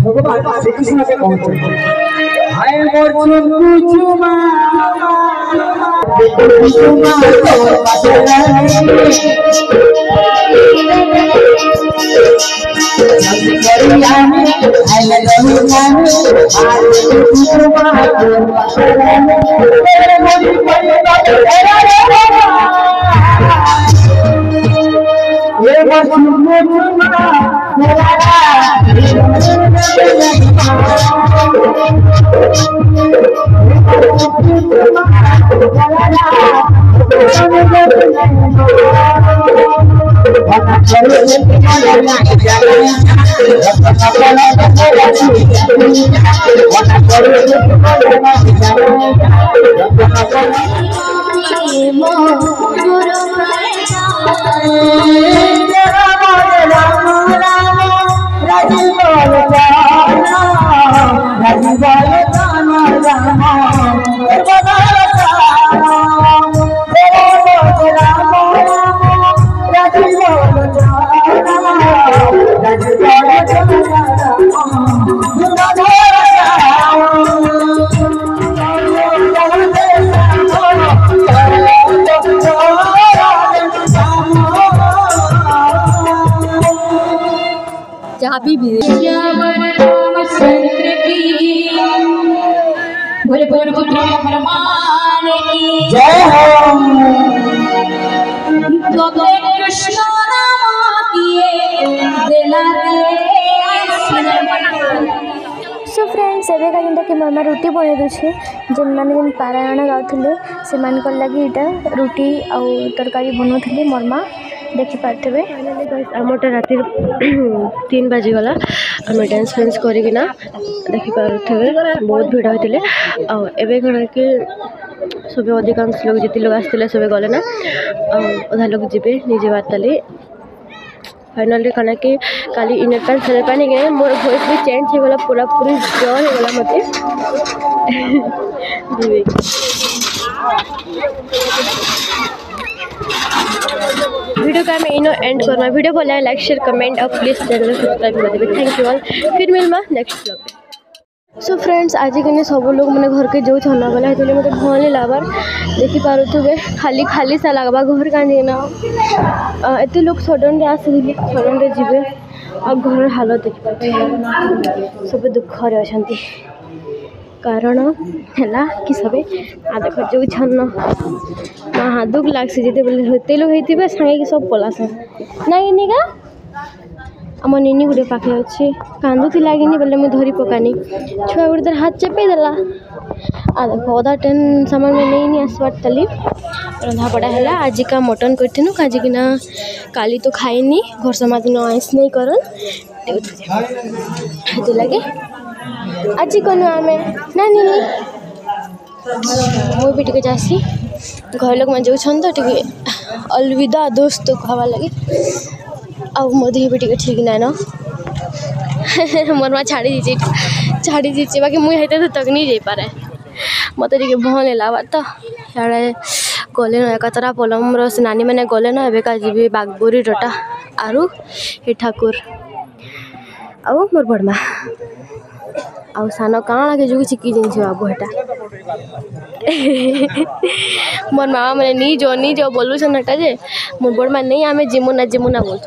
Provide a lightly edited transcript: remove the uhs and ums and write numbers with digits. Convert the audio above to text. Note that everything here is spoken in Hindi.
भगवान श्री कृष्ण से पहुंचे आए मोर चुमा जहाँ भी जय हो कृष्ण सो फ्रेंड्स एवेका जेनटा कि मामा रुटी बनई दूसरे जेन मैंने जेन पारायण गाँव से लगे यहाँ रुटी आउ तरकारी बनाऊली मोर माँ देखिपारे आमटा राति 3 बाजीगला आम डांस फेन्स करना देखिपारे बहुत भिड़ होते आवे कण कि सब अधिकांश लोग जिते लोग आसते सब गले ना अधा लोग जीवे निजे बार्ताली फाइनली कण कि काली इनर पैंट सेल पानी कि मोर भॉइस भी चेंज होगला पूरा पूरी जर होगला मत वीडियो का मैं इनो एंड करना वीडियो भल लाइक शेयर कमेंट और प्लीज चैनल सब्सक्राइब कर देवे थैंक यू ऑल फिर मिलमा नेक्स्ट ब्लॉग सो फ्रेंड्स आज के सब लोग मैंने घर के जो छना गला है मतलब भल लाबार देखी पारे खाली खाली सा लगवा घर कांदी ना एत लोग सडन आसते सडन जीवे और घर हालत देखिए सब दुखरे अच्छा कारण है कि सबे आ देख जो छन्न हाँ दुख लगसी जिते होते लोग होते सांगे सब पलास नहीं निका आम निनी गोटे पाखे अच्छे कांदुला कि बोले मुझे धरी पकानी छुआ गोटे तार हाथ चेपे देला आ देख अधा टेन सामान में नहीं आसबार ताली रंधा पड़ा है आज का मटन करथिनु काजी कि ना काली तो खाइनी घर समाज दिन आइस नहीं करन लगे आज कनु आम ना निनी मुझे भी जासी घर लोग में जो तो टे अलविदा दोस्त कहवा लगे अब मो देह भी ठीक ना न मोर माँ छाड़ी दीजिए बाकी मुझे तो तक नहीं जा पारे मत भल लाबार तो याड़े गले न एकतरा पलम से नानी मैंने गले न एवं का जी बागबोरी डटा आरु हे ठाकुर आउ मोर बड़मा आउ सान काण के जो चिकी जिन बाबू हेटा मोर मामा मैंने नहीं जो बोलू सन जे मोर बड़मा नहीं आमे जिमुना बोल